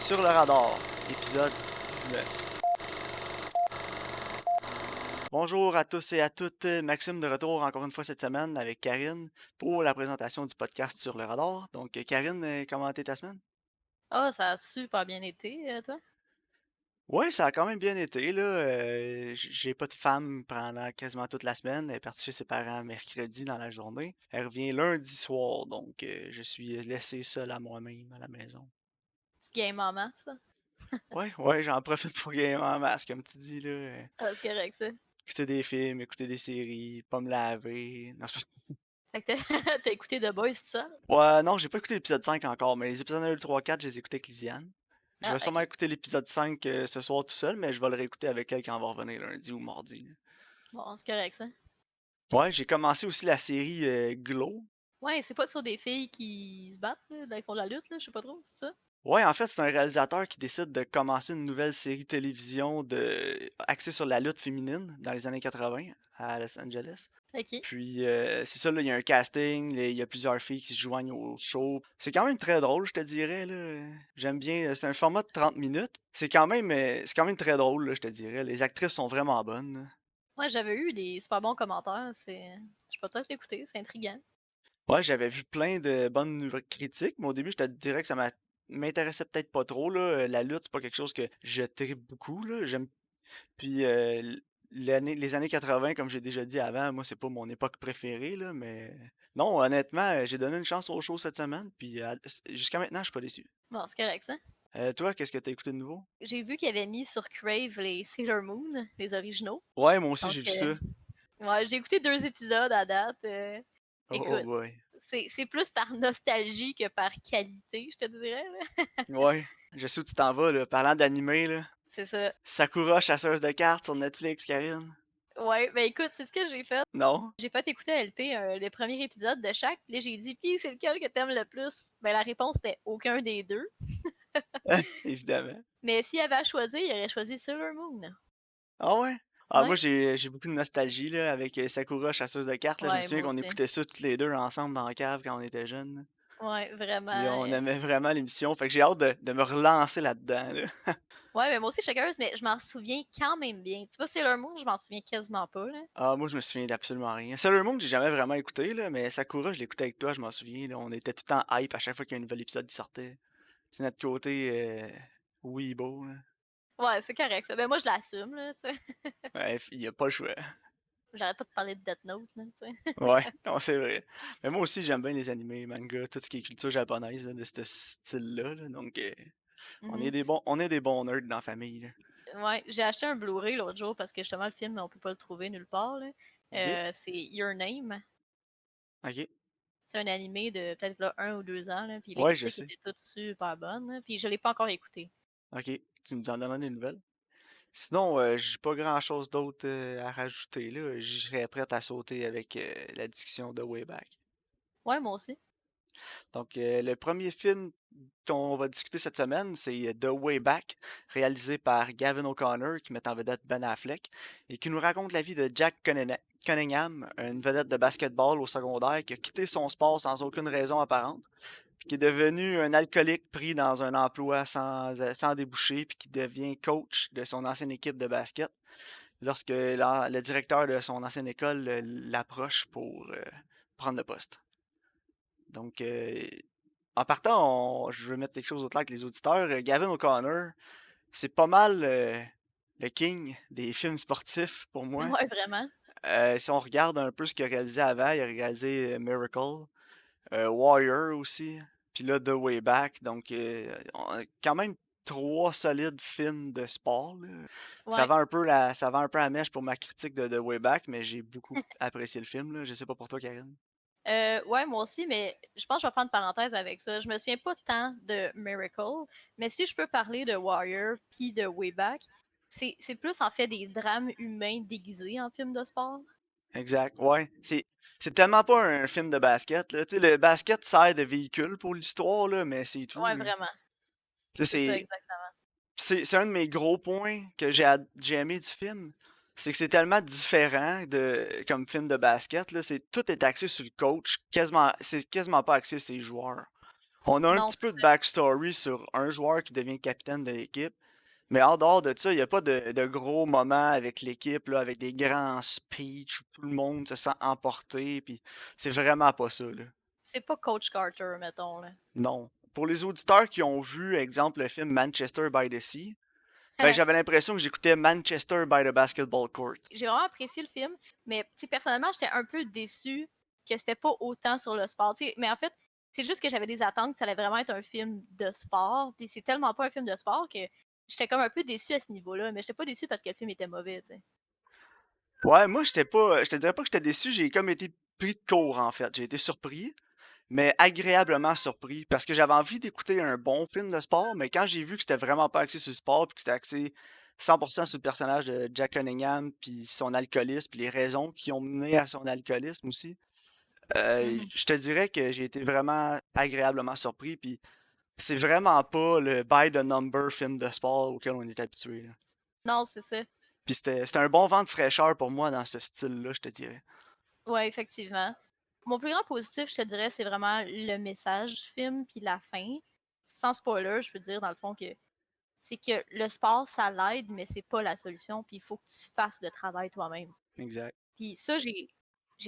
Sur le radar, épisode 19. Bonjour à tous et à toutes, Maxime de retour encore une fois cette semaine avec Karine pour la présentation du podcast Sur le radar. Donc Karine, comment a été ta semaine? Ah, ça a super bien été, toi? Ouais, ça a quand même bien été là. J'ai pas de femme pendant quasiment toute la semaine. Elle est partie chez ses parents mercredi dans la journée. Elle revient lundi soir, donc je suis laissé seul à moi-même à la maison. Tu games en masse, ça? Ouais, j'en profite pour gagner en masse, comme tu dis là. Ah, c'est correct, ça. Écouter des films, écouter des séries, pas me laver. Non, Fait que t'as t'as écouté The Boys, tout ça? ouais, non, j'ai pas écouté l'épisode 5 encore, mais les épisodes 1, 2, 3, 4, je les ai écoutés avec Lisiane. Je Ah, vais sûrement OK. écouter l'épisode 5 ce soir tout seul, mais je vais le réécouter avec elle quand on va revenir lundi ou mardi. Bon, c'est correct, ça. Ouais, j'ai commencé aussi la série Glow. Ouais, c'est pas sur des filles qui se battent, là, dans ils font de la lutte, là, je sais pas trop, c'est ça? Ouais, en fait, c'est un réalisateur qui décide de commencer une nouvelle série télévision axée sur la lutte féminine dans les années 80 à Los Angeles. OK. Puis c'est ça, là, il y a un casting, il y a plusieurs filles qui se joignent au show. C'est quand même très drôle, je te dirais, là. J'aime bien. C'est un format de 30 minutes. C'est quand même très drôle, là, je te dirais. Les actrices sont vraiment bonnes, là. Ouais, j'avais eu des super bons commentaires, je peux peut-être l'écouter, c'est intriguant. Ouais, j'avais vu plein de bonnes critiques, mais au début, je te dirais que m'intéressait peut-être pas trop, là. La lutte, c'est pas quelque chose que je tripe beaucoup, là. Puis les années 80, comme j'ai déjà dit avant, moi, c'est pas mon époque préférée, là, mais non, honnêtement, j'ai donné une chance au show cette semaine, puis jusqu'à maintenant, je suis pas déçu. Bon, c'est correct, ça. Toi, qu'est-ce que t'as écouté de nouveau? J'ai vu qu'il avait mis sur Crave les Sailor Moon, les originaux. Ouais, moi aussi, Donc, j'ai vu ça. ouais, j'ai écouté 2 épisodes à date, Oh, oh écoute, boy. c'est plus par nostalgie que par qualité, je te dirais, là. Ouais, je sais où tu t'en vas, là. Parlant d'animé, là. C'est ça. Sakura, chasseuse de cartes sur Netflix, Karine. Ouais, ben écoute, c'est ce que j'ai fait? Non? J'ai fait écouter à LP les premiers épisodes de chaque. Puis là, j'ai dit, puis c'est lequel que t'aimes le plus? Ben la réponse était aucun des deux. Évidemment. Mais s'il avait à choisir, il aurait choisi Sailor Moon. Ah ouais? Ah, moi, Ouais. j'ai beaucoup de nostalgie, là, avec Sakura, chasseuse de cartes, là. Je me Ouais, souviens moi qu'on aussi. écoutait ça toutes les deux ensemble dans la cave quand on était jeunes, là. Ouais, Puis vraiment. on aimait vraiment l'émission, fait que j'ai hâte de me relancer là-dedans, là. Ouais, mais moi aussi, je suis curieuse, mais je m'en souviens quand même bien. Tu vois, Sailor Moon, je m'en souviens quasiment pas, là. Ah, moi, je me souviens d'absolument rien. Sailor Moon, j'ai jamais vraiment écouté, là, mais Sakura, je l'écoutais avec toi, je m'en souviens, là. On était tout le temps hype à chaque fois qu'il y a un nouvel épisode qui sortait. C'est notre côté weebo, là. Ouais, c'est correct, ça. Ben moi, je l'assume, là, tu sais. Ouais, il y a pas le choix. J'arrête pas de parler de Death Note, là, tu sais. Ouais, non, c'est vrai. Mais moi aussi, j'aime bien les animés, mangas, tout ce qui est culture japonaise, là, de ce style-là, là. Donc, Mhm. on est des bons nerds dans la famille, là. Ouais, j'ai acheté un Blu-ray l'autre jour parce que justement, le film, on peut pas le trouver nulle part, là. Ok? C'est Your Name. Ok. C'est un animé de peut-être là, 1 ou 2 ans, là, puis les Ouais, je critiques sais. étaient toutes super bonnes, là, puis je l'ai pas encore écouté. Ok. Tu nous en donnes des nouvelles? Sinon, j'ai pas grand-chose d'autre à rajouter là. Je serais prêt à sauter avec la discussion de Wayback. Ouais, moi aussi. Donc, le premier film qu'on va discuter cette semaine, c'est The Way Back, réalisé par Gavin O'Connor, qui met en vedette Ben Affleck, et qui nous raconte la vie de Jack Cunningham, une vedette de basketball au secondaire qui a quitté son sport sans aucune raison apparente, puis qui est devenu un alcoolique pris dans un emploi sans débouché, puis qui devient coach de son ancienne équipe de basket lorsque le directeur de son ancienne école l'approche pour prendre le poste. Donc, en partant, je veux mettre quelque chose au clair avec les auditeurs. Gavin O'Connor, c'est pas mal le king des films sportifs pour moi. Ouais, vraiment. Si on regarde un peu ce qu'il a réalisé avant, il a réalisé Miracle, Warrior aussi, puis là The Way Back. Donc, on a quand même trois solides films de sport, là. Ouais. Ça va un peu à mèche pour ma critique de The Way Back, mais j'ai beaucoup apprécié le film, là. Je sais pas pour toi, Karine. Ouais, moi aussi, mais je pense que je vais faire une parenthèse avec ça. Je me souviens pas tant de Miracle, mais si je peux parler de Warrior puis de Wayback, c'est plus en fait des drames humains déguisés en film de sport. Exact, ouais. C'est tellement pas un film de basket, là. Tu sais, le basket sert de véhicule pour l'histoire, là, mais c'est tout, Ouais, là. vraiment. Tu sais, C'est ça, exactement. c'est un de mes gros points que j'ai aimé du film. C'est que c'est tellement différent comme film de basket, là. Tout est axé sur le coach, c'est quasiment pas axé sur les joueurs. On a un Non, petit c'est peu de ça. backstory sur un joueur qui devient capitaine de l'équipe, mais en dehors de ça, il n'y a pas de gros moments avec l'équipe, là, avec des grands speeches où tout le monde se sent emporté, puis c'est vraiment pas ça, là. C'est pas Coach Carter, mettons, là. Non. Pour les auditeurs qui ont vu, exemple, le film Manchester by the Sea, ben j'avais l'impression que j'écoutais Manchester by the Basketball Court. J'ai vraiment apprécié le film, mais tu sais, personnellement, j'étais un peu déçue que c'était pas autant sur le sport. Tu sais, mais en fait, c'est juste que j'avais des attentes que ça allait vraiment être un film de sport, puis c'est tellement pas un film de sport que j'étais comme un peu déçue à ce niveau-là, mais j'étais pas déçue parce que le film était mauvais, tu sais. Ouais, moi, j'étais pas, je te dirais pas que j'étais déçu, j'ai comme été pris de court, en fait. J'ai été surpris, mais agréablement surpris, parce que j'avais envie d'écouter un bon film de sport, mais quand j'ai vu que c'était vraiment pas axé sur le sport, puis que c'était axé 100% sur le personnage de Jack Cunningham, puis son alcoolisme, puis les raisons qui ont mené à son alcoolisme aussi, Mhm. je te dirais que j'ai été vraiment agréablement surpris, puis c'est vraiment pas le by the number film de sport auquel on est habitué, là. Non, c'est ça. Puis c'était un bon vent de fraîcheur pour moi dans ce style-là, je te dirais. Ouais, effectivement. Mon plus grand positif, je te dirais, c'est vraiment le message du film puis la fin. Sans spoiler, je peux te dire dans le fond que c'est que le sport, ça l'aide, mais c'est pas la solution, puis il faut que tu fasses le travail toi-même. Exact. Puis ça, j'ai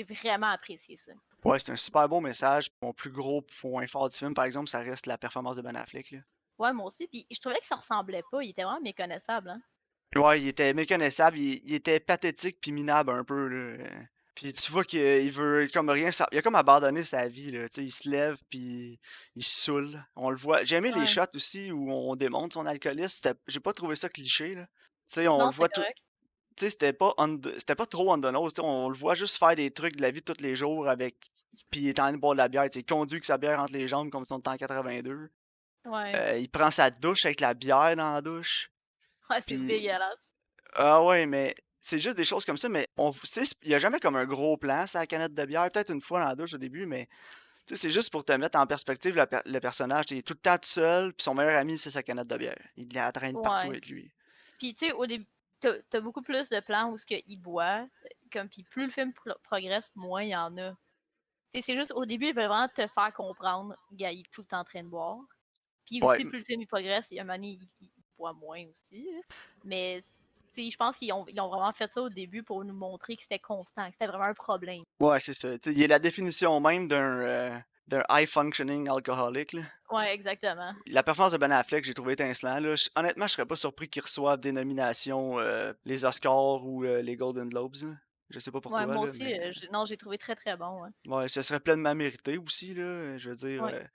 vraiment apprécié ça. Ouais, c'est un super beau message. Mon plus gros point fort du film, par exemple, ça reste la performance de Ben Affleck, là. Ouais, moi aussi. Puis je trouvais que ça ressemblait pas. Il était vraiment méconnaissable, hein. Ouais, il était méconnaissable, il était pathétique puis minable un peu, là. Puis tu vois qu'il veut comme rien, il a comme abandonné sa vie, là. Tu sais, il se lève puis il se saoule. On le voit. J'ai aimé les Ouais. shots aussi où on démontre son alcoolisme. J'ai pas trouvé ça cliché, là. Tu sais, on Non, le c'était voit tout. correct. Tu sais, c'était pas trop on the nose, tu sais, on le voit juste faire des trucs de la vie de tous les jours avec puis il est en train de boire de la bière, tu sais, il conduit avec sa bière entre les jambes comme si on était en 82. Ouais. Il prend sa douche avec la bière dans la douche, Ouais, c'est puis dégueulasse. ah ouais, mais c'est juste des choses comme ça, mais tu sais, il y a jamais comme un gros plan sur la canette de bière, peut-être une fois dans la douche au début, mais tu sais, c'est juste pour te mettre en perspective le personnage, il est tout le temps tout seul, puis son meilleur ami, c'est sa canette de bière. Il la traîne partout Ouais. avec lui. Puis tu sais, au début, t'as beaucoup plus de plans où ce qu'il boit, comme puis plus le film progresse, moins il y en a. Tu sais, c'est juste au début, il veut vraiment te faire comprendre, gars, il est tout le temps en train de boire. Puis Ouais, aussi, plus le film il progresse, il y a un moment donné, il boit moins aussi, là. Mais tu sais, je pense ils ont vraiment fait ça au début pour nous montrer que c'était constant, que c'était vraiment un problème. ouais, c'est ça. Tu sais, il est la définition même d'un high functioning alcoholic, là. Ouais, exactement. La performance de Ben Affleck, j'ai trouvé étincelant, là. Honnêtement, je serais pas surpris qu'il reçoive des nominations, les Oscars ou les Golden Globes, là. Je sais pas pour Ouais, toi, moi là, aussi, mais non, j'ai trouvé très très bon. Ouais. ouais, ce serait pleinement mérité aussi, là. Je veux dire, Ouais, tu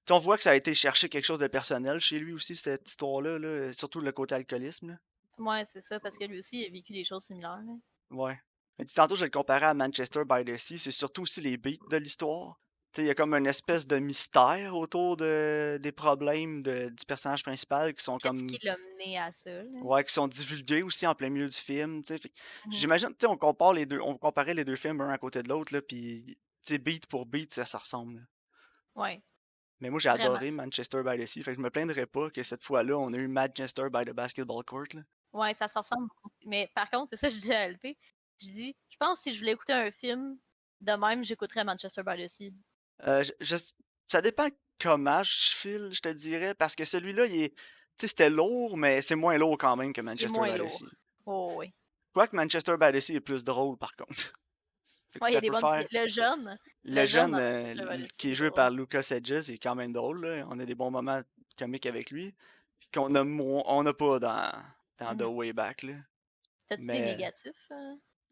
sais, on voit que ça a été chercher quelque chose de personnel chez lui aussi, cette histoire-là, là, surtout le côté alcoolisme, là. ouais, c'est ça, parce que lui aussi, il a vécu des choses similaires, là. Ouais. Mais tu tantôt, je le comparais à Manchester by the Sea, c'est surtout aussi les beats de l'histoire. Tu sais, il y a comme une espèce de mystère autour des problèmes du personnage principal qui sont Qu'est-ce comme qui l'a mené à ça, là? ouais, qui sont divulgués aussi en plein milieu du film, tu sais. Mhm. J'imagine, tu sais, on comparait les deux films un à côté de l'autre, là, puis, tu sais, beat pour beat, ça ressemble, là. Ouais, Mais moi, j'ai vraiment. adoré Manchester by the Sea, fait que je me plaindrais pas que cette fois-là, on a eu Manchester by the Basketball Court, là. Ouais, ça se ressemble beaucoup. Mais par contre, c'est ça que je dis à LP. Je dis, je pense que si je voulais écouter un film de même, j'écouterais Manchester by the Sea. Ça dépend comment je file, je te dirais, parce que celui-là, tu sais, c'était lourd, mais c'est moins lourd quand même que Il est Manchester moins by the lourd. Sea. Oh, oui. Quoique Manchester by the Sea est plus drôle, par contre. Fait que Ouais, il y a ça des peut bonnes. faire. Le Le jeune jeune dans Manchester by the Sea qui est est joué drôle. par Lucas Hedges est quand même drôle, là. On a des bons moments comiques avec lui. Puis qu'on a on n'a pas dans The Mhm. Way Back, là. T'as-tu des Mais négatifs?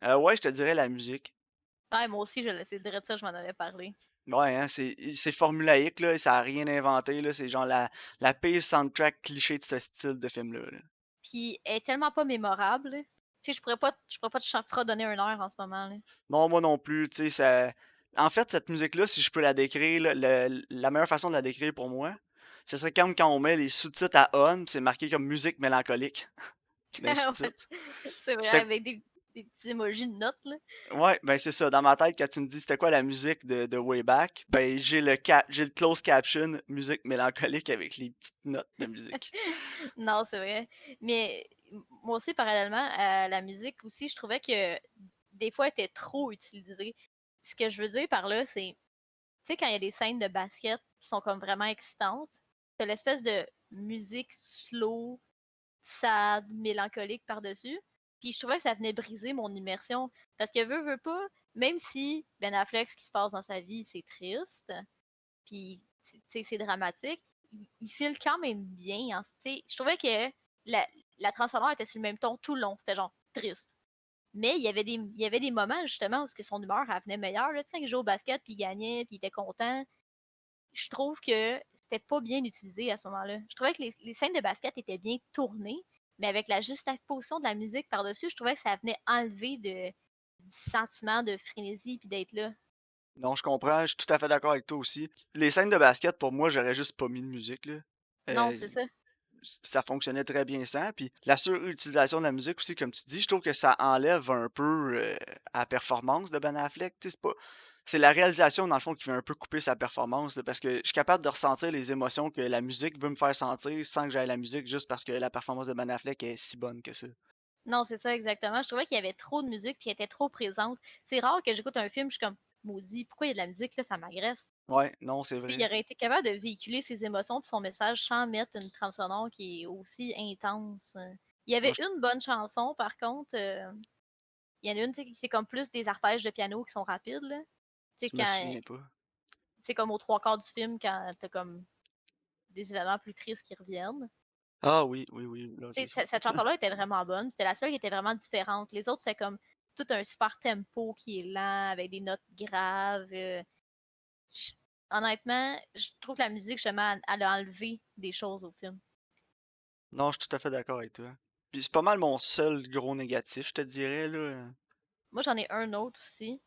ouais, je te dirais la musique. Ouais, moi aussi, je laissais dire ça, je m'en avais parlé. Ouais, hein, c'est formulaïque, là, ça a rien inventé, là. C'est genre la pire soundtrack cliché de ce style de film-là, là. Puis elle est tellement pas mémorable, là. Tu sais, je pourrais pas te fredonner un air en ce moment, là. Non, moi non plus, tu sais, en fait, cette musique-là, si je peux la décrire, là, la meilleure façon de la décrire pour moi, ce serait comme quand on met les sous-titres à on, puis c'est marqué comme musique mélancolique dans les Ouais, sous-titres. c'est vrai, C'était avec des petits emojis de notes, là. ouais, ben c'est ça. Dans ma tête, quand tu me dis c'était quoi la musique de Way Back, ben j'ai le close caption musique mélancolique avec les petites notes de musique. Non, c'est vrai. Mais moi aussi, parallèlement à la musique aussi, je trouvais que des fois, elle était trop utilisée. Ce que je veux dire par là, c'est Tu sais, quand il y a des scènes de basket qui sont comme vraiment excitantes, t'as l'espèce de musique slow, sad, mélancolique par-dessus. Puis je trouvais que ça venait briser mon immersion. Parce que veut pas, même si Ben Affleck, ce qui se passe dans sa vie, c'est triste, puis c'est dramatique, il file quand même bien. Hein, je trouvais que la transformation était sur le même ton tout le long. C'était genre triste. Mais il y avait des moments justement où son humeur elle venait meilleure. Là, quand il jouait au basket, puis il gagnait, puis il était content. Je trouve que c'était pas bien utilisé à ce moment-là. Je trouvais que les scènes de basket étaient bien tournées, mais avec la juxtaposition de la musique par-dessus, je trouvais que ça venait enlever du sentiment de frénésie puis d'être là. Non, je comprends, je suis tout à fait d'accord avec toi aussi. Les scènes de basket, pour moi, j'aurais juste pas mis de musique, là. Non, Euh, c'est ça. Ça fonctionnait très bien sans. Puis la surutilisation de la musique aussi, comme tu dis, je trouve que ça enlève un peu à la performance de Ben Affleck. Tu sais, c'est la réalisation, dans le fond, qui va un peu couper sa performance. Là, parce que je suis capable de ressentir les émotions que la musique veut me faire sentir sans que j'aille la musique, juste parce que la performance de Ben Affleck est si bonne que ça. Non, c'est ça exactement. Je trouvais qu'il y avait trop de musique puis elle était trop présente. C'est rare que j'écoute un film, je suis comme maudit, pourquoi il y a de la musique là, ça m'agresse. Ouais, non, c'est Il vrai. aurait été capable de véhiculer ses émotions et son message sans mettre une trame sonore qui est aussi intense. Il y Non, avait une bonne chanson, par contre. Il y en a une, c'est comme plus des arpèges de piano qui sont rapides. Là. je me Quand souviens pas. c'est comme aux trois quarts du film, quand t'as comme des événements plus tristes qui reviennent. Ah oui, oui, oui, là, ok, Cette chanson-là était vraiment bonne. C'était la seule qui était vraiment différente. Les autres, c'est comme tout un super tempo qui est lent, avec des notes graves. Je- Honnêtement, je trouve que la musique, justement, elle a enlevé des choses au film. Non, je suis tout à fait d'accord avec toi. Puis c'est pas mal mon seul gros négatif, je te dirais, là. Moi, j'en ai un autre aussi.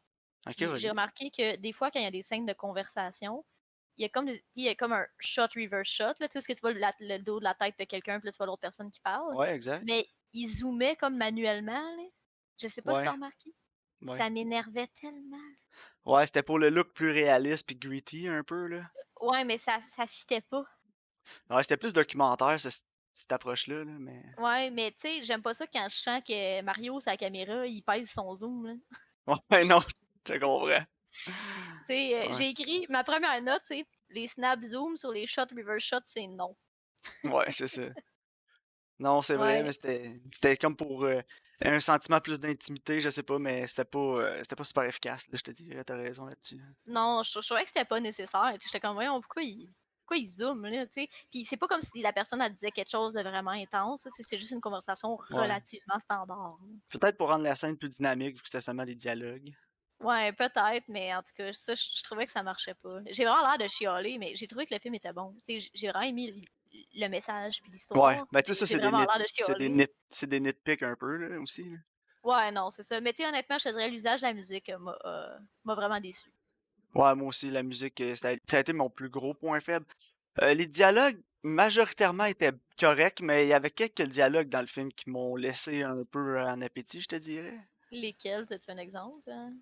Ok, Puis j'ai vas-y. remarqué que des fois, quand il y a des scènes de conversation, il y a comme un shot reverse shot, là, tu sais, ce que tu vois le dos de la tête de quelqu'un, puis là, tu vois l'autre personne qui parle. Ouais, exact. Mais il zoomait comme manuellement, là. Je sais pas si t'as Ouais, remarqué. ouais. Ça m'énervait tellement. Ouais, c'était pour le look plus réaliste puis gritty un peu, là. Ouais, mais ça fitait pas. Ouais, c'était plus documentaire, cette approche-là, là, mais... Ouais, mais tu sais, j'aime pas ça quand je sens que Mario, sa caméra, il pèse son zoom, là. Ouais, non, je comprends. Tu sais, Ouais, j'ai écrit ma première note, c'est les snap zoom sur les shots reverse shots, c'est non. ouais, c'est ça. Non, c'est vrai, Ouais. mais c'était comme pour un sentiment plus d'intimité, je sais pas, mais c'était pas super efficace, là, je te dirais, t'as raison là-dessus. Non, je trouvais que c'était pas nécessaire. J'étais comme, voyons, pourquoi il zoome, là, tu sais? Puis c'est pas comme si la personne, elle disait quelque chose de vraiment intense. C'est juste une conversation Ouais. relativement standard. Là. Peut-être pour rendre la scène plus dynamique, vu que c'était seulement des dialogues. Ouais, peut-être, mais en tout cas, ça, je trouvais que ça marchait pas. J'ai vraiment l'air de chialer, mais j'ai trouvé que le film était bon. Tu sais, j'ai vraiment aimé le message puis Ouais, l'histoire, ben tu sais, mais ça, j'ai vraiment l'air de chialer. c'est des nitpicks un peu, là, aussi, là. Ouais, non, c'est ça. Mais tu sais, honnêtement, je te dirais, l'usage de la musique m'a vraiment déçu. Ouais, moi aussi, la musique, ça a été mon plus gros point faible. Les dialogues, majoritairement, étaient corrects, mais il y avait quelques dialogues dans le film qui m'ont laissé un peu en appétit, je te dirais. Lesquels, as-tu un exemple? Hein?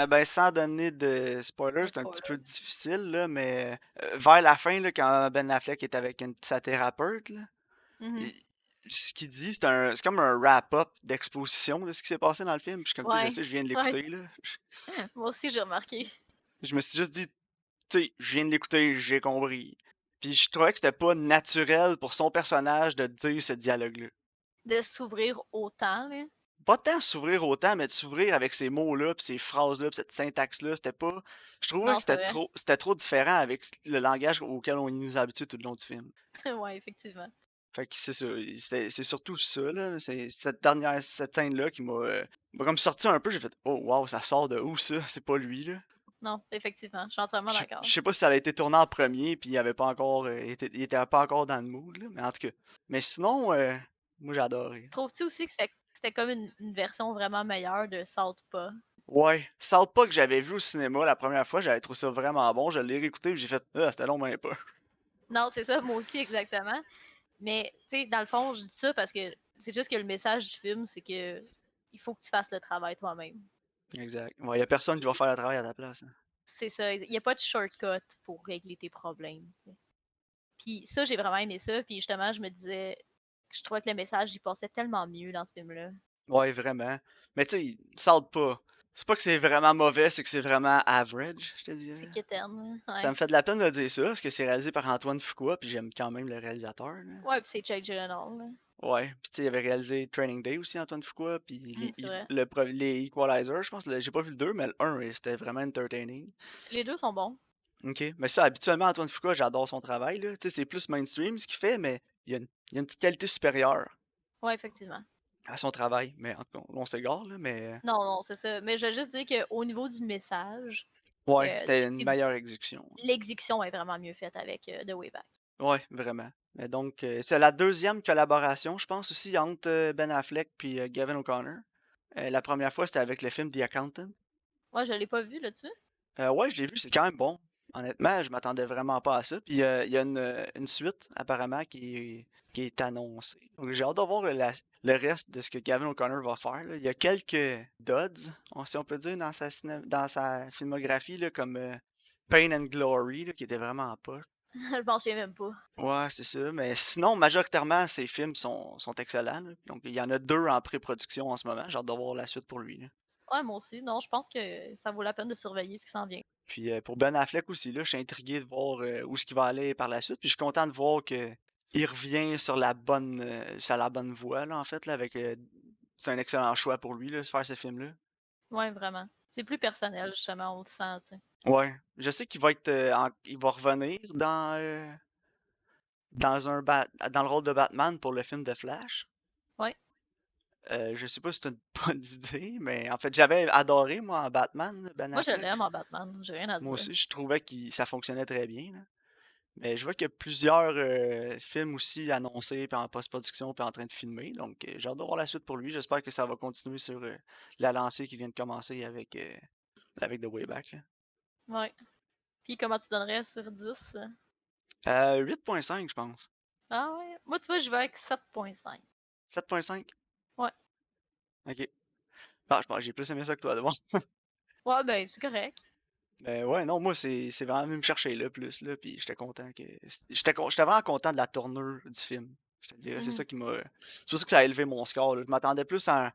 Ben, sans donner de spoilers, De c'est un petit spoiler. peu difficile, là, mais vers la fin, là, quand Ben Affleck est avec sa thérapeute, là, Mhm. il- ce qu'il dit, c'est comme un wrap-up d'exposition de ce qui s'est passé dans le film. Puis je suis comme, tu sais, je Ouais, sais, je viens de ouais. l'écouter, là. Moi aussi, j'ai remarqué. Je me suis juste dit, tu sais, je viens de l'écouter, j'ai compris. Puis je trouvais que c'était pas naturel pour son personnage de dire ce dialogue-là. De s'ouvrir autant, là. Pas tant s'ouvrir autant, mais de s'ouvrir avec ces mots-là, puis ces phrases-là, puis cette syntaxe-là, c'était pas... Je trouvais que Non, c'est vrai. c'était trop différent avec le langage auquel on nous habitue tout le long du film. Ouais, effectivement. Fait que c'est ça, c'est surtout ça, là, c'est cette scène-là qui m'a comme sorti un peu, j'ai fait: «Oh wow, ça sort de où ça? C'est pas lui, là». Non, effectivement. Je suis entièrement Je d'accord. sais pas si ça a été tourné en premier puis il avait pas encore, il était pas encore dans le mood, là, mais en tout cas. Mais sinon, moi j'ai adoré. Trouves-tu aussi que c'était comme une version vraiment meilleure de Southpaw? Ouais, South Park que j'avais vu au cinéma la première fois, j'avais trouvé ça vraiment bon, je l'ai réécouté puis j'ai fait: «Ah, c'était long ben pas». Non, c'est ça, moi aussi, exactement. Mais, tu sais, dans le fond, je dis ça parce que c'est juste que le message du film, c'est que il faut que tu fasses le travail toi-même. Exact. Ouais, y a personne qui va Puis, faire le travail à ta place, hein. c'est ça. Il n'y a pas de shortcut pour régler tes problèmes. Puis ça, j'ai vraiment aimé ça. Puis justement, je me disais que je trouvais que le message, il passait tellement mieux dans ce film-là. Ouais, vraiment. Mais tu sais, South Park. C'est pas que c'est vraiment mauvais, c'est que c'est vraiment average, je te C'est dirais. quétaine, Ça ouais. me fait de la peine de dire ça, parce que c'est réalisé par Antoine Fuqua, puis j'aime quand même le réalisateur, là. Ouais, pis c'est Jake Gyllenhaal, là. Ouais, puis tu sais, il avait réalisé Training Day aussi, Antoine Fuqua, puis C'est vrai. les Equalizer, je pense, j'ai pas vu le 2, mais le 1, c'était vraiment entertaining. Les 2 sont bons. Ok, mais ça, habituellement, Antoine Fuqua, j'adore son travail, là. Tu sais, c'est plus mainstream ce qu'il fait, mais il y a une petite qualité supérieure Ouais, effectivement. à son travail. Mais en tout cas, on s'égare, là, mais Non, non, c'est ça. Mais je veux juste dire qu'au niveau du message, ouais, c'était une c'est meilleure exécution. l'exécution est vraiment mieux faite avec The Way Back. Ouais, vraiment. Mais donc, c'est la deuxième collaboration, je pense aussi, entre Ben Affleck puis Gavin O'Connor. La première fois, c'était avec le film The Accountant. Moi, je l'ai pas vu là-dessus. Ouais, je l'ai vu, c'est quand même bon. Honnêtement, je m'attendais vraiment pas à ça. Puis il y a une suite, apparemment, qui est annoncée. Donc j'ai hâte de voir le reste de ce que Gavin O'Connor va faire, là. Il y a quelques duds, si on peut dire, dans sa filmographie, là, comme Pain and Glory, là, qui était vraiment pas. Je m'en souviens même pas. Ouais, c'est ça. Mais sinon, majoritairement, ses films sont excellents, là. Donc il y en a deux en pré-production en ce moment. J'ai hâte de voir la suite pour lui, là. Ouais, moi aussi. Non, je pense que ça vaut la peine de surveiller ce qui s'en vient. Puis pour Ben Affleck aussi, là, je suis intrigué de voir où ce qu'il va aller par la suite. Puis je suis content de voir que il revient sur la bonne voie, là, en fait, là, avec c'est un excellent choix pour lui, là, de faire ce film-là. Ouais, vraiment. C'est plus personnel, justement, on le sent, tu sais. Ouais. Je sais qu'il va être il va revenir dans le rôle de Batman pour le film de Flash. Ouais. Je sais pas si c'est une bonne idée, mais en fait, j'avais adoré, moi, en Batman, Ben Moi, je Affleck. l'aime en Batman, j'ai rien à Moi dire. aussi, je trouvais que ça fonctionnait très bien, là. Mais je vois qu'il y a plusieurs films aussi annoncés, puis en post-production, puis en train de filmer. Donc, j'ai hâte de voir la suite pour lui. J'espère que ça va continuer sur la lancée qui vient de commencer avec The Way Back, là. Ouais. Puis comment tu donnerais sur 10? 8.5, je pense. Ah ouais. Moi, tu vois, je vais avec 7,5. 7.5? Ouais. Ok. Ah, je pense que j'ai plus aimé ça que toi, d'abord. Ouais, ben, c'est correct. Mais ouais, non, moi, c'est vraiment venu me chercher là, plus, là, puis j'étais content que... J'étais vraiment content de la tournure du film. Je te dirais, c'est Mhm. ça qui m'a... C'est pour ça que ça a élevé mon score, là. Je m'attendais plus à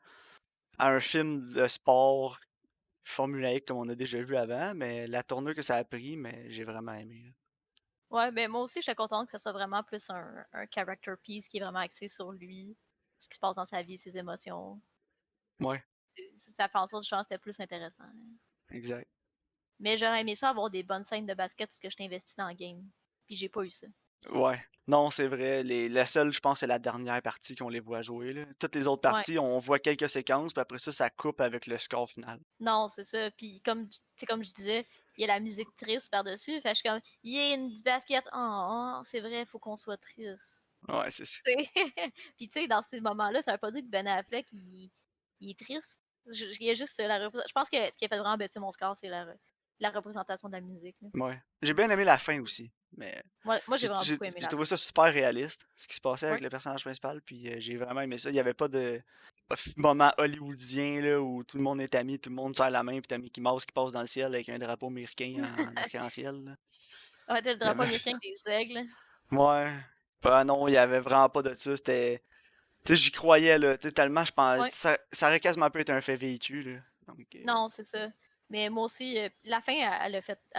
un film de sport formulaïque comme on a déjà vu avant, mais la tournure que ça a pris, mais j'ai vraiment aimé, là. Ouais, ben, moi aussi, j'étais contente que ce soit vraiment plus un character piece qui est vraiment axé sur lui, ce qui se passe dans sa vie, ses émotions. Ouais, Ça fait en sorte que je pense que c'était plus intéressant. exact. Mais j'aurais aimé ça avoir des bonnes scènes de basket parce que je t'investis dans le game. Puis j'ai pas eu ça. Ouais. Non, c'est vrai. La seule, je pense, c'est la dernière partie qu'on les voit jouer, là. Toutes les autres Ouais. parties, on voit quelques séquences, puis après ça coupe avec le score final. Non, c'est ça. Puis comme, comme je disais, il y a la musique triste par-dessus. Fait que je suis comme, yeah, une du basket. Oh, c'est vrai, faut qu'on soit triste. Ouais, c'est ça. T'sais. Puis tu sais, dans ces moments-là, ça veut pas dire que Ben Affleck, il est triste. Il y a juste je pense que ce qui a fait vraiment baisser mon score, c'est la représentation de la musique, là. Ouais. J'ai bien aimé la fin aussi, mais Moi j'ai vraiment beaucoup aimé j'ai la trouvé fin. ça super réaliste, ce qui se passait avec Ouais. le personnage principal, puis j'ai vraiment aimé ça. Il y avait pas de moment hollywoodien, là, où tout le monde est ami, tout le monde serre la main, puis t'as Mickey Mouse qui passe dans le ciel avec un drapeau américain en arc-en-ciel, là. Ouais, t'as le Il y drapeau avait... américain avec des aigles. Ouais. Ah non, il y avait vraiment pas de ça. C'était. Tu sais, j'y croyais, là. Tu sais, tellement, je pense. Ouais. Ça aurait quasiment pu être un fait vécu, là. Donc, Non, c'est ça. Mais moi aussi, la fin, elle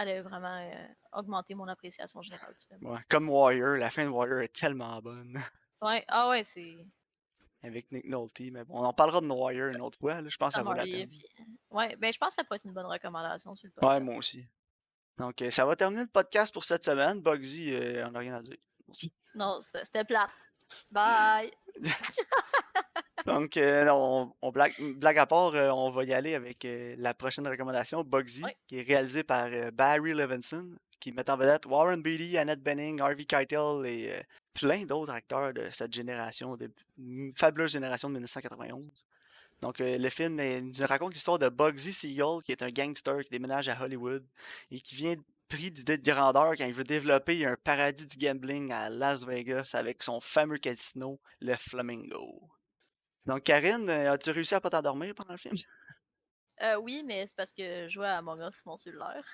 a vraiment augmenté mon appréciation générale du film. ouais. Comme Warrior, la fin de Warrior est tellement bonne. Ouais, ah ouais, c'est Avec Nick Nolte. Mais bon, on en parlera de Warrior une autre fois, là. Je pense que ça Tom vaut la Hardy. peine. Puis, ouais, ben je pense que ça pourrait être une bonne recommandation sur le Ouais, podcast. moi aussi. Donc, ça va terminer le podcast pour cette semaine. Bugsy, on n'a rien à dire. Non, c'était plate. Bye! Donc, non, blague à part, on va y aller avec la prochaine recommandation, Bugsy, Ouais. qui est réalisé par Barry Levinson, qui met en vedette Warren Beatty, Annette Bening, Harvey Keitel et plein d'autres acteurs de cette génération, une fabuleuse génération de 1991. Donc, le film nous raconte l'histoire de Bugsy Siegel, qui est un gangster qui déménage à Hollywood et qui vient pris d'idées de grandeur quand il veut développer un paradis du gambling à Las Vegas avec son fameux casino, le Flamingo. Donc, Karine, as-tu réussi à pas t'endormir pendant le film? Oui, mais c'est parce que je jouais à Among Us sur mon cellulaire.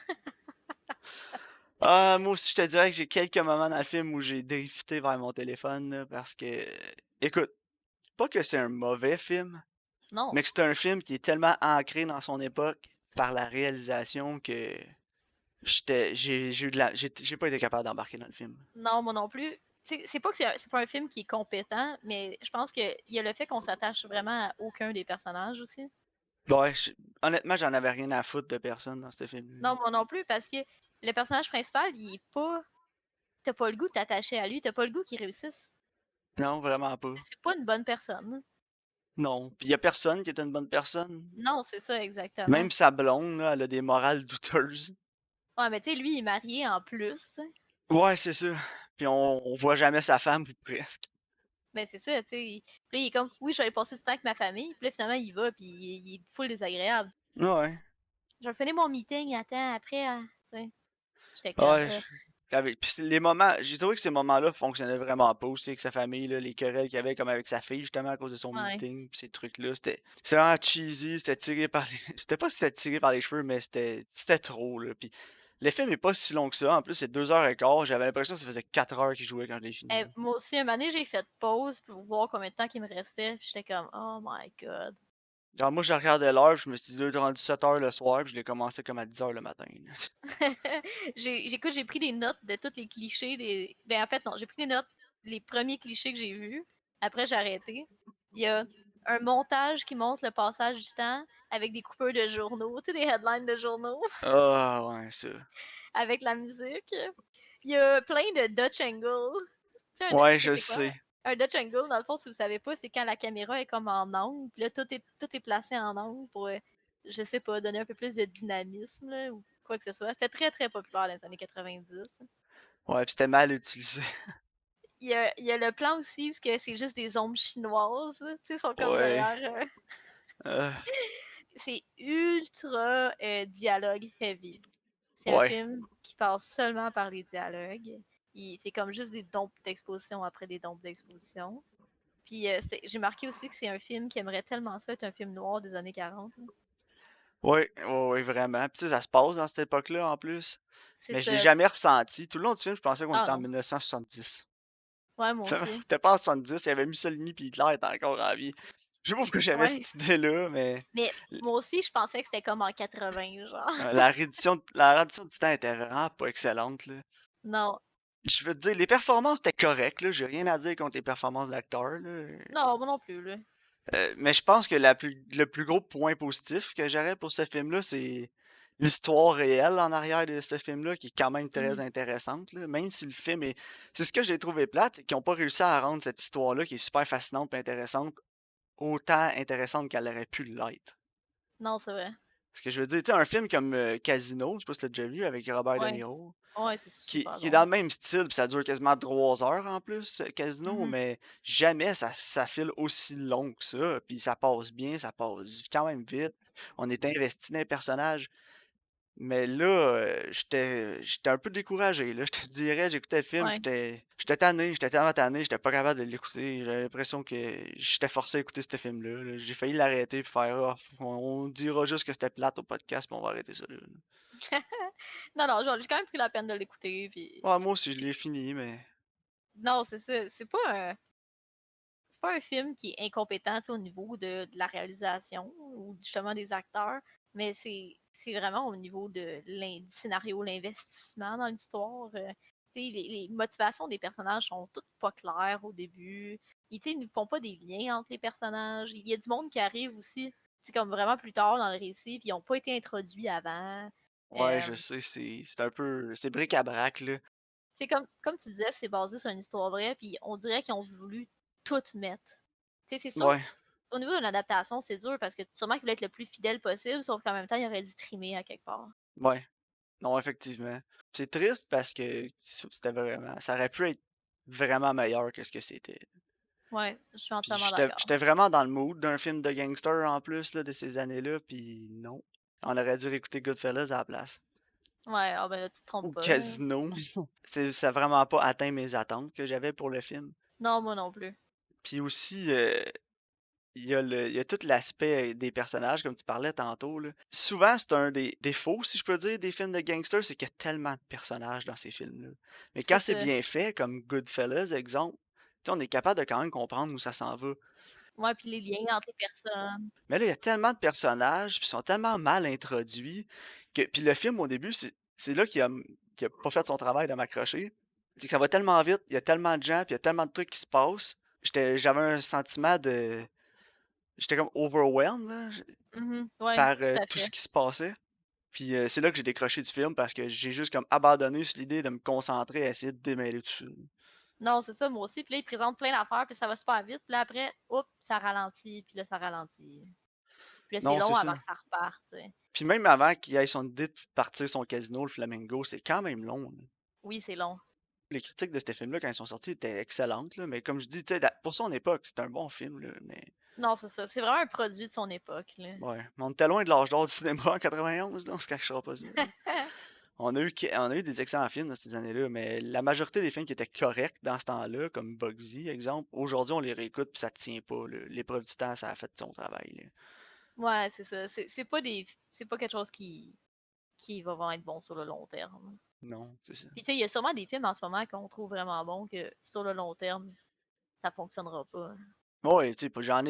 Ah, moi aussi, je te dirais que j'ai quelques moments dans le film où j'ai drifté vers mon téléphone, là, parce que, écoute, pas que c'est un mauvais film, Non. Mais que c'est un film qui est tellement ancré dans son époque par la réalisation que j'ai eu j'ai pas été capable d'embarquer dans le film. Non, moi non plus. C'est pas que c'est pas un film qui est compétent, mais je pense qu'il y a le fait qu'on s'attache vraiment à aucun des personnages aussi. Ouais, honnêtement, j'en avais rien à foutre de personne dans ce film-là. Non, moi non plus, parce que le personnage principal, il est pas. T'as pas le goût de t'attacher à lui, t'as pas le goût qu'il réussisse. Non, vraiment pas. C'est pas une bonne personne. Non. Puis y a personne qui est une bonne personne. Non, c'est ça, exactement. Même sa blonde, là, elle a des morales douteuses. Ouais, mais tu sais, lui, il est marié en plus. T'sais. Ouais, c'est ça. Puis on voit jamais sa femme, ou presque. Ben, c'est ça, tu sais. Puis là, il est comme, oui, j'allais passer du temps avec ma famille. Puis là, finalement, il va, puis il est full désagréable. Ouais. Je vais finir mon meeting, attends, après, tu sais. J'étais comme, Ouais. Puis les moments, j'ai trouvé que ces moments-là fonctionnaient vraiment pas aussi avec sa famille, là, les querelles qu'il y avait comme avec sa fille, justement, à cause de son ouais. meeting, pis ces trucs-là. C'était vraiment cheesy, c'était tiré par les. C'était pas si c'était tiré par les cheveux, mais c'était trop, là. Puis le film est pas si long que ça. En plus, c'est 2h15. J'avais l'impression que ça faisait 4 heures qu'il jouait quand je l'ai fini. Moi aussi, un moment donné, j'ai fait pause pour voir combien de temps il me restait. Puis j'étais comme, oh my god. Alors, moi, je regardais l'heure, je me suis dit, là, il est rendu 7 heures le soir, puis je l'ai commencé comme à 10 heures le matin, là. J'ai pris des notes de tous les clichés. Ben, en fait, non, j'ai pris des notes, les premiers clichés que j'ai vus. Après, j'ai arrêté. Il y a un montage qui montre le passage du temps avec des coupeurs de journaux, tu sais, des headlines de journaux Ah, ouais, ça. avec la musique. Il y a plein de Dutch angle. Ouais, Tu sais, je c'est quoi? sais. Un Dutch angle, dans le fond, si vous savez pas, c'est quand la caméra est comme en angle, puis là, tout est placé en angle pour, je sais pas, donner un peu plus de dynamisme, là, ou quoi que ce soit. C'était très, très populaire dans les années 90. Ouais, puis c'était mal utilisé. Il y a le plan aussi, parce que c'est juste des ombres chinoises, tu sais, sont comme Ouais. derrière. Euh, C'est ultra dialogue heavy. C'est un ouais. film qui passe seulement par les dialogues. C'est comme juste des dompes d'exposition après des dompes d'exposition. Puis j'ai marqué aussi que c'est un film qui aimerait tellement ça être un film noir des années 40. Ouais, ouais, ouais, vraiment. Puis tu sais, ça se passe dans cette époque-là, en plus. C'est Mais je l'ai ça. jamais ressenti. Tout le long du film, je pensais qu'on Ah était en non. 1970. Ouais, moi aussi. C'était pas en 70, il y avait Mussolini puis Hitler était encore en vie. Je sais pas pourquoi j'avais Ouais. cette idée-là, mais Mais moi aussi, je pensais que c'était comme en 80, genre. la reddition du temps était vraiment pas excellente, là. Non. Je veux te dire, les performances étaient correctes, là. J'ai rien à dire contre les performances d'acteurs, là. Non, moi non plus, là. Mais je pense que le plus gros point positif que j'aurais pour ce film-là, c'est l'histoire réelle en arrière de ce film-là, qui est quand même très Mhm. intéressante, là. Même si le film est. C'est ce que j'ai trouvé plate, c'est qu'ils ont pas réussi à rendre cette histoire-là, qui est super fascinante et intéressante, autant intéressante qu'elle aurait pu l'être. Non, c'est vrai. Parce que je veux dire, tu sais, un film comme Casino, je sais pas si t'as déjà vu avec Robert De Ouais. Niro, Ouais, c'est qui, super qui est dans drôle. le même style, puis ça dure quasiment 3 heures en plus, Casino, Mhm. mais jamais ça file aussi long que ça, puis ça passe bien, ça passe quand même vite. On est investi dans les personnages. Mais là, j'étais un peu découragé, là. Je te dirais, j'écoutais le film, Ouais. j'étais tanné, j'étais tellement tanné, j'étais pas capable de l'écouter. J'avais l'impression que j'étais forcé à écouter ce film-là, là. J'ai failli l'arrêter et faire: «Ah, on dira juste que c'était plate au podcast, puis on va arrêter ça là, là.» Non, non, genre, j'ai quand même pris la peine de l'écouter. Ouais, moi aussi, je l'ai fini, mais Non, c'est ça. C'est pas un film qui est incompétent tu sais, au niveau de la réalisation ou justement des acteurs, mais c'est vraiment au niveau du scénario, l'investissement dans l'histoire. Tu sais, les motivations des personnages sont toutes pas claires au début. Tu sais, ils ne font pas des liens entre les personnages. Il y a du monde qui arrive aussi, c'est comme vraiment plus tard dans le récit, puis ils n'ont pas été introduits avant. ouais, Euh, je sais, c'est un peu c'est bric-à-brac, là. c'est comme tu disais, c'est basé sur une histoire vraie, puis on dirait qu'ils ont voulu tout mettre. Tu sais, c'est sûr, Ouais, au niveau d'une adaptation, c'est dur parce que sûrement qu'il voulait être le plus fidèle possible, sauf qu'en même temps, il aurait dû trimer à quelque part. ouais. Non, effectivement. C'est triste parce que ça aurait pu être vraiment meilleur que ce que c'était. Ouais, je suis Puis entièrement j'étais d'accord. j'étais vraiment dans le mood d'un film de gangster en plus là, de ces années-là, puis non. On aurait dû réécouter Goodfellas à la place. Ouais, ah ben là, tu te trompes Ou pas, là. Casino. Ça a vraiment pas atteint mes attentes que j'avais pour le film. Non, moi non plus. Puis aussi, il y a tout l'aspect des personnages, comme tu parlais tantôt, là. Souvent, c'est un des défauts, si je peux dire, des films de gangsters, c'est qu'il y a tellement de personnages dans ces films-là. Mais C'est quand c'est ça. bien fait, comme Goodfellas, exemple, tu sais, on est capable de quand même comprendre où ça s'en va. Ouais, puis les liens entre les personnes. Mais là, il y a tellement de personnages, puis ils sont tellement mal introduits que puis le film, au début, c'est là qu'il a pas fait son travail de m'accrocher. C'est que ça va tellement vite, il y a tellement de gens, puis il y a tellement de trucs qui se passent. J'avais un sentiment de j'étais comme overwhelmed là, Ouais, par, tout à tout ce fait. qui se passait. Puis, c'est là que j'ai décroché du film parce que j'ai juste comme abandonné sur l'idée de me concentrer à essayer de démêler tout ça. Non, c'est ça, moi aussi. Puis là, ils présentent plein d'affaires, puis ça va super vite. Puis là, après, oups, ça ralentit, puis là, ça ralentit. Puis là, c'est Non, c'est long ça. avant que ça reparte, tu sais. Puis même avant qu'il ait son idée de partir son casino, le Flamingo, c'est quand même long, là. Oui, c'est long. Les critiques de ces films-là, quand ils sont sortis, étaient excellentes, là, mais comme je dis, tu sais, pour son époque, c'est un bon film, là, mais Non, c'est ça. C'est vraiment un produit de son époque, là. ouais. Mais on était loin de l'âge d'or du cinéma en 91, là, on se cachera pas ça, là. On a eu des excellents films dans ces années-là, mais la majorité des films qui étaient corrects dans ce temps-là, comme Bugsy, exemple, aujourd'hui, on les réécoute puis ça tient pas, là. L'épreuve du temps, ça a fait son travail, là. Ouais, c'est ça. C'est pas quelque chose qui va vraiment être bon sur le long terme. Non, c'est ça. Puis tu sais, il y a sûrement des films en ce moment qu'on trouve vraiment bons que sur le long terme, ça fonctionnera pas. Ouais, tu sais, j'en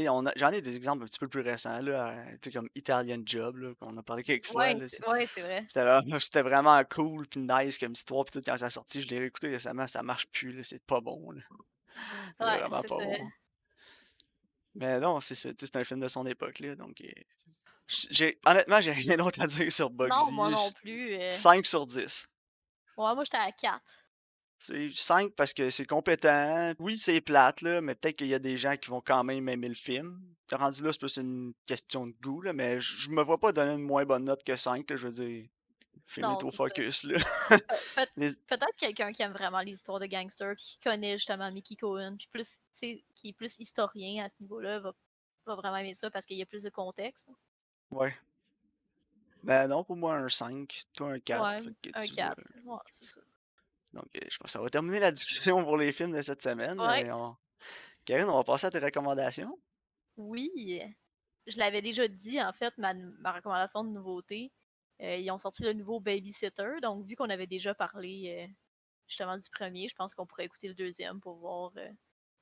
ai des exemples un petit peu plus récents, là, tu sais, comme Italian Job, là, qu'on a parlé quelques fois, Ouais, là. ouais, c'est vrai. C'était vraiment cool puis nice comme histoire, puis tout, quand ça a sorti, je l'ai réécouté récemment, ça marche plus, là, c'est pas bon, là. C'est Ouais, vraiment c'est pas ça. bon. Mais non, c'est ça, tu sais, c'est un film de son époque, là, donc honnêtement, j'ai rien d'autre à dire sur Non, moi Bugsy. non plus. 5 sur 10. Ouais, moi, j'étais à 4. Tu sais, 5 parce que c'est compétent. Oui, c'est plate, là, mais peut-être qu'il y a des gens qui vont quand même aimer le film. Rendu là, c'est plus une question de goût, là, mais je me vois pas donner une moins bonne note que 5 là, je veux dire. Le film est Non, au c'est ça. focus, là. Les- Peut-être quelqu'un qui aime vraiment les histoires de gangsters, puis qui connaît justement Mickey Cohen, puis plus, tu sais, qui est plus historien à ce niveau-là, va vraiment aimer ça parce qu'il y a plus de contexte. Ouais. Ben non, pour moi, un 5 toi un 4 Ouais, fait que un tu vois. 4. Ouais, c'est ça. Donc, je pense que ça va terminer la discussion pour les films de cette semaine. Ouais, Karine, on va passer à tes recommandations. oui. Je l'avais déjà dit, en fait, ma recommandation de nouveauté. Ils ont sorti le nouveau Babysitter, donc vu qu'on avait déjà parlé justement du premier, je pense qu'on pourrait écouter le deuxième pour voir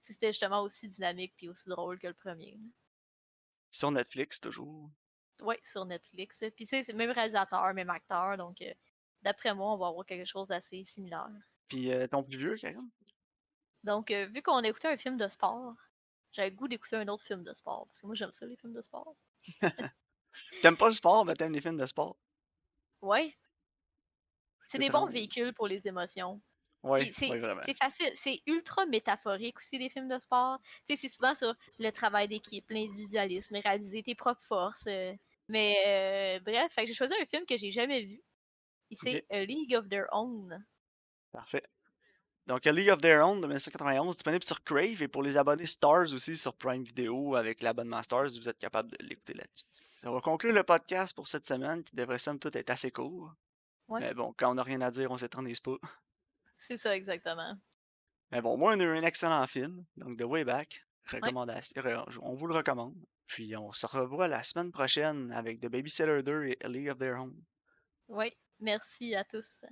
si c'était justement aussi dynamique puis aussi drôle que le premier. Sur Netflix, toujours. Ouais, sur Netflix. Puis tu sais, c'est le même réalisateur, même acteur, donc d'après moi, on va avoir quelque chose d'assez similaire. Puis ton plus vieux, Karine? Donc, vu qu'on a écouté un film de sport, j'avais le goût d'écouter un autre film de sport, parce que moi j'aime ça, les films de sport. T'aimes pas le sport, mais t'aimes les films de sport. Ouais, c'est C'est des bons étrange. véhicules pour les émotions. Ouais, Puis ouais, vraiment. c'est facile, c'est ultra métaphorique aussi des films de sport. Tu sais, c'est souvent sur le travail d'équipe, l'individualisme, réaliser tes propres forces. Mais bref, fait que j'ai choisi un film que j'ai jamais vu. Et Ok, c'est A League of Their Own. parfait. Donc, A League of Their Own de 1991, disponible sur Crave et pour les abonnés Stars aussi sur Prime Video avec l'abonnement Stars, vous êtes capable de l'écouter là-dessus. Ça va conclure le podcast pour cette semaine qui devrait somme toute être assez court. Ouais, Mais bon, quand on n'a rien à dire, on s'éternise pas. c'est ça exactement. Mais bon, moi, on a eu un excellent film, donc The Way Back. Ouais, On vous le recommande. Puis on se revoit la semaine prochaine avec The Babysitter 2 et A League of Their Own. ouais. Merci à tous.